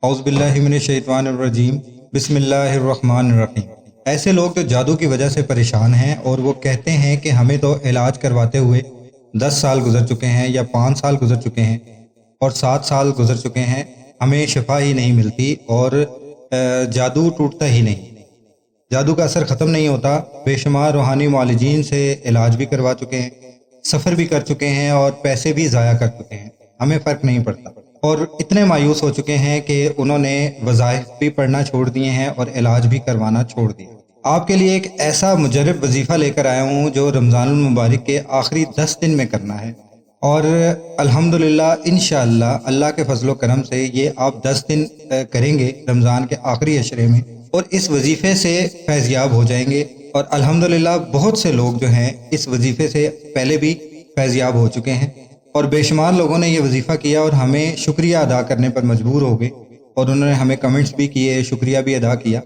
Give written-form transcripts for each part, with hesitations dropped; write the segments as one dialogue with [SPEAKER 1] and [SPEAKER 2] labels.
[SPEAKER 1] اعوذ باللہ من الشیطان الرجیم بسم اللہ الرحمن الرحیم۔ ایسے لوگ جو جادو کی وجہ سے پریشان ہیں اور وہ کہتے ہیں کہ ہمیں تو علاج کرواتے ہوئے 10 سال گزر چکے ہیں یا 5 سال گزر چکے ہیں اور 7 سال گزر چکے ہیں، ہمیں شفا ہی نہیں ملتی اور جادو ٹوٹتا ہی نہیں، جادو کا اثر ختم نہیں ہوتا۔ بے شمار روحانی معالجین سے علاج بھی کروا چکے ہیں، سفر بھی کر چکے ہیں اور پیسے بھی ضائع کر چکے ہیں، ہمیں فرق نہیں پڑتا، اور اتنے مایوس ہو چکے ہیں کہ انہوں نے وظائف بھی پڑھنا چھوڑ دیے ہیں اور علاج بھی کروانا چھوڑ دیا۔ آپ کے لیے ایک ایسا مجرب وظیفہ لے کر آیا ہوں جو رمضان المبارک کے آخری 10 دن میں کرنا ہے، اور الحمدللہ انشاءاللہ اللہ کے فضل و کرم سے یہ آپ 10 دن کریں گے رمضان کے آخری عشرے میں، اور اس وظیفے سے فیضیاب ہو جائیں گے۔ اور الحمدللہ بہت سے لوگ جو ہیں اس وظیفے سے پہلے بھی فیضیاب ہو چکے ہیں، اور بے شمار لوگوں نے یہ وظیفہ کیا اور ہمیں شکریہ ادا کرنے پر مجبور ہو گئے، اور انہوں نے ہمیں کمنٹس بھی کیے، شکریہ بھی ادا کیا۔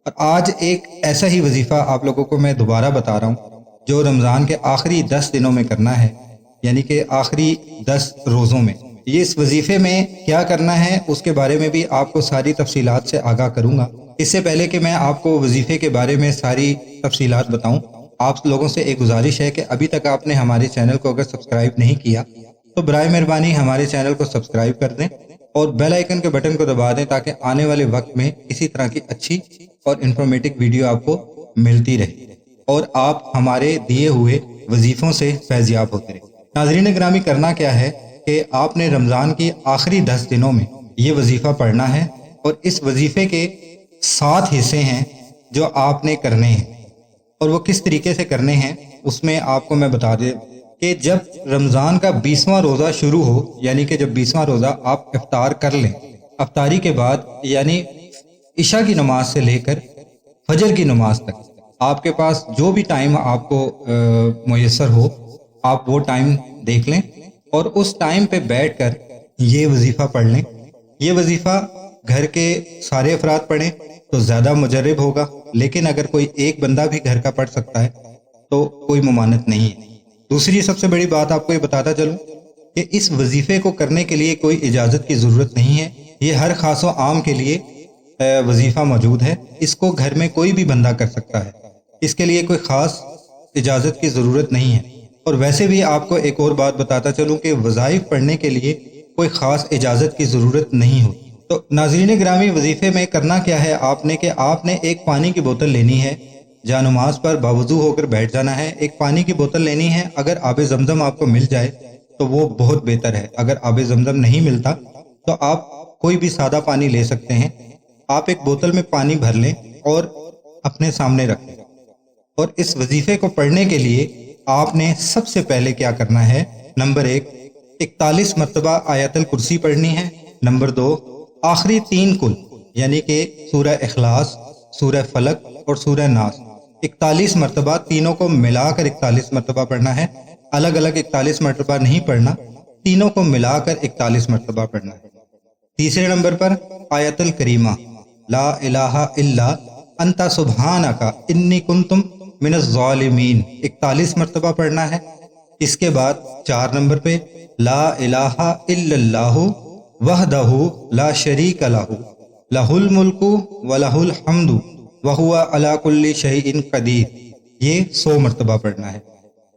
[SPEAKER 1] اور آج ایک ایسا ہی وظیفہ آپ لوگوں کو میں دوبارہ بتا رہا ہوں جو رمضان کے آخری 10 دنوں میں کرنا ہے، یعنی کہ آخری 10 روزوں میں۔ یہ اس وظیفے میں کیا کرنا ہے اس کے بارے میں بھی آپ کو ساری تفصیلات سے آگاہ کروں گا۔ اس سے پہلے کہ میں آپ کو وظیفے کے بارے میں ساری تفصیلات بتاؤں، آپ لوگوں سے ایک گزارش ہے کہ ابھی تک آپ نے ہمارے چینل کو اگر سبسکرائب نہیں کیا تو برائے مہربانی ہمارے چینل کو سبسکرائب کر دیں اور بیل آئیکن کے بٹن کو دبا دیں تاکہ آنے والے وقت میں اسی طرح کی اچھی اور انفارمیٹو ویڈیو آپ کو ملتی رہے اور آپ ہمارے دیے ہوئے وظیفوں سے فیضیاب ہوتے رہیں۔ ناظرین گرامی، کرنا کیا ہے کہ آپ نے رمضان کی آخری 10 دنوں میں یہ وظیفہ پڑھنا ہے، اور اس وظیفے کے 7 حصے ہیں جو آپ نے کرنے ہیں، اور وہ کس طریقے سے کرنے ہیں اس میں آپ کو میں بتا دیں کہ جب رمضان کا 20واں روزہ شروع ہو، یعنی کہ جب 20واں روزہ آپ افطار کر لیں، افطاری کے بعد یعنی عشاء کی نماز سے لے کر فجر کی نماز تک آپ کے پاس جو بھی ٹائم آپ کو میسر ہو، آپ وہ ٹائم دیکھ لیں اور اس ٹائم پہ بیٹھ کر یہ وظیفہ پڑھ لیں۔ یہ وظیفہ گھر کے سارے افراد پڑھیں تو زیادہ مجرب ہوگا، لیکن اگر کوئی ایک بندہ بھی گھر کا پڑھ سکتا ہے تو کوئی ممانعت نہیں ہے۔ دوسری سب سے بڑی بات آپ کو یہ بتاتا چلوں کہ اس وظیفے کو کرنے کے لیے کوئی اجازت کی ضرورت نہیں ہے، یہ ہر خاص و عام کے لیے وظیفہ موجود ہے، اس کو گھر میں کوئی بھی بندہ کر سکتا ہے، اس کے لیے کوئی خاص اجازت کی ضرورت نہیں ہے۔ اور ویسے بھی آپ کو ایک اور بات بتاتا چلوں کہ وظائف پڑھنے کے لیے کوئی خاص اجازت کی ضرورت نہیں ہوتی۔ تو ناظرین گرامی، وظیفے میں کرنا کیا ہے آپ نے کہ آپ نے ایک پانی کی بوتل لینی ہے، جہاں نماز پر باوضو ہو کر بیٹھ جانا ہے، ایک پانی کی بوتل لینی ہے۔ اگر آب زمزم آپ کو مل جائے تو وہ بہت بہتر ہے، اگر آب زمزم نہیں ملتا تو آپ کوئی بھی سادہ پانی لے سکتے ہیں۔ آپ ایک بوتل میں پانی بھر لیں اور اپنے سامنے رکھیں، اور اس وظیفے کو پڑھنے کے لیے آپ نے سب سے پہلے کیا کرنا ہے، نمبر 1 41 مرتبہ آیت الکرسی پڑھنی ہے، نمبر 2 آخری 3 کل یعنی کہ سورہ اخلاص، سورہ فلق اور سورہ ناس 41 مرتبہ، تینوں کو ملا کر 41 مرتبہ پڑھنا ہے، الگ الگ 41 مرتبہ نہیں پڑھنا، تینوں کو ملا کر 41 مرتبہ پڑھنا ہے۔ تیسرے نمبر پر آیت الکریمہ لا الہ الا انت سبحانک انی کنت من الظالمین 41 مرتبہ پڑھنا ہے۔ اس کے بعد 4 نمبر پہ لا الہ الا اللہ وحدہ لا شریک لہ لہ الملک ولہ الحمد وہو علی کل شیء قدیر، یہ 100 مرتبہ پڑھنا ہے۔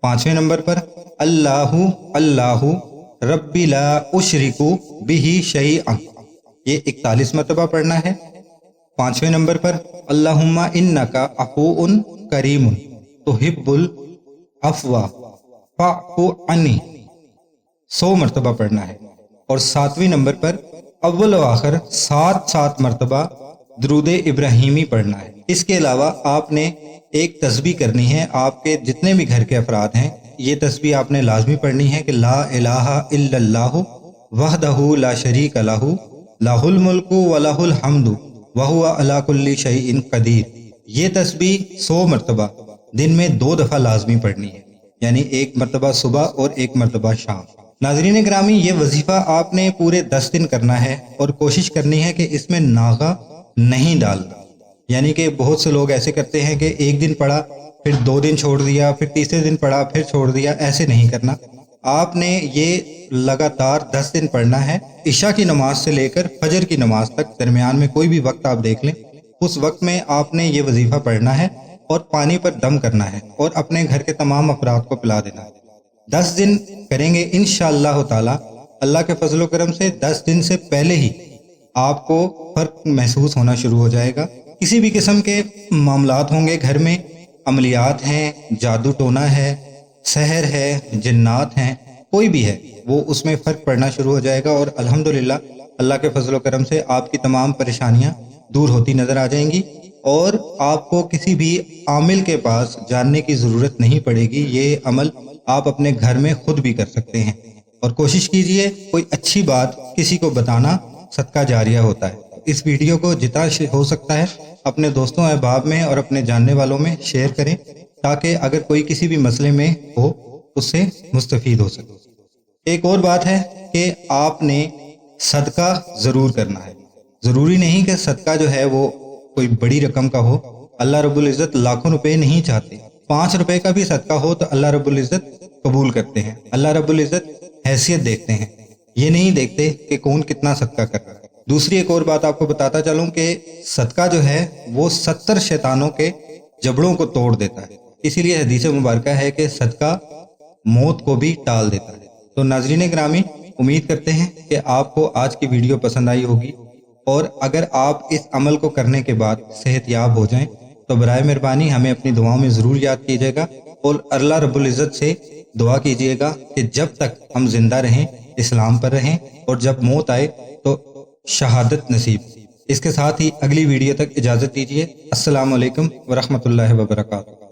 [SPEAKER 1] 5ویں نمبر پر اللہ اللہ ربی لا اشرک بہ شیئا، یہ 41 مرتبہ پڑھنا ہے۔ 5ویں نمبر پر اللہم انک عفو کریم تحب العفو فاعف عنی، 100 مرتبہ پڑھنا ہے۔ اور 7ویں نمبر پر اول و آخر 7 مرتبہ درود ابراہیمی پڑھنا ہے۔ اس کے علاوہ آپ نے ایک تسبیح کرنی ہے، آپ کے جتنے بھی گھر کے افراد ہیں یہ تسبیح آپ نے لازمی پڑھنی ہے کہ لا الہ الا اللہ وحدہ لا شریک لہ لہ الملک ولہ الحمد وہو علی کل شیء قدیر، یہ تسبیح 100 مرتبہ دن میں 2 دفعہ لازمی پڑھنی ہے، یعنی 1 مرتبہ صبح اور 1 مرتبہ شام۔ ناظرین گرامی، یہ وظیفہ آپ نے پورے 10 دن کرنا ہے، اور کوشش کرنی ہے کہ اس میں ناغہ نہیں ڈالنا، یعنی کہ بہت سے لوگ ایسے کرتے ہیں کہ 1 دن پڑھا پھر 2 دن چھوڑ دیا، پھر تیسرے دن پڑھا پھر چھوڑ دیا، ایسے نہیں کرنا۔ آپ نے یہ لگاتار 10 دن پڑھنا ہے، عشاء کی نماز سے لے کر فجر کی نماز تک، درمیان میں کوئی بھی وقت آپ دیکھ لیں، اس وقت میں آپ نے یہ وظیفہ پڑھنا ہے اور پانی پر دم کرنا ہے اور اپنے گھر کے تمام افراد کو پلا دینا ہے۔ 10 دن کریں گے انشاءاللہ تعالی، اللہ کے فضل و کرم سے 10 دن سے پہلے ہی آپ کو فرق محسوس ہونا شروع ہو جائے گا۔ کسی بھی قسم کے معاملات ہوں گے گھر میں، عملیات ہیں، جادو ٹونا ہے، سحر ہے، جنات ہیں، کوئی بھی ہے، وہ اس میں فرق پڑنا شروع ہو جائے گا اور الحمدللہ اللہ کے فضل و کرم سے آپ کی تمام پریشانیاں دور ہوتی نظر آ جائیں گی اور آپ کو کسی بھی عامل کے پاس جاننے کی ضرورت نہیں پڑے گی۔ یہ عمل آپ اپنے گھر میں خود بھی کر سکتے ہیں، اور کوشش کیجئے کوئی اچھی بات کسی کو بتانا صدقہ جاریہ ہوتا ہے۔ اس ویڈیو کو جتنا ہو سکتا ہے اپنے دوستوں احباب میں اور اپنے جاننے والوں میں شیئر کریں، تاکہ اگر کوئی کسی بھی مسئلے میں ہو اس سے مستفید ہو سکے۔ ایک اور بات ہے کہ آپ نے صدقہ ضرور کرنا ہے۔ ضروری نہیں کہ صدقہ جو ہے وہ کوئی بڑی رقم کا ہو، اللہ رب العزت لاکھوں روپے نہیں چاہتے، 5 روپے کا بھی صدقہ ہو تو اللہ رب العزت قبول کرتے ہیں۔ اللہ رب العزت حیثیت دیکھتے ہیں، یہ نہیں دیکھتے کہ کون کتنا صدقہ کر رہا ہے۔ دوسری ایک اور بات آپ کو بتاتا چلوں کہ صدقہ جو ہے وہ 70 شیطانوں کے جبڑوں کو توڑ دیتا ہے، اسی لیے حدیث مبارکہ ہے کہ صدقہ موت کو بھی ٹال دیتا ہے۔ تو ناظرین گرامی، امید کرتے ہیں کہ آپ کو آج کی ویڈیو پسند آئی ہوگی، اور اگر آپ اس عمل کو کرنے کے بعد صحت یاب ہو جائیں تو برائے مہربانی ہمیں اپنی دعاؤں میں ضرور یاد کیجیے گا، اور اللہ رب العزت سے دعا کیجیے گا کہ جب تک ہم زندہ رہیں اسلام پر رہیں، اور جب موت آئے تو شہادت نصیب۔ اس کے ساتھ ہی اگلی ویڈیو تک اجازت دیجیے۔ السلام علیکم ورحمۃ اللہ وبرکاتہ۔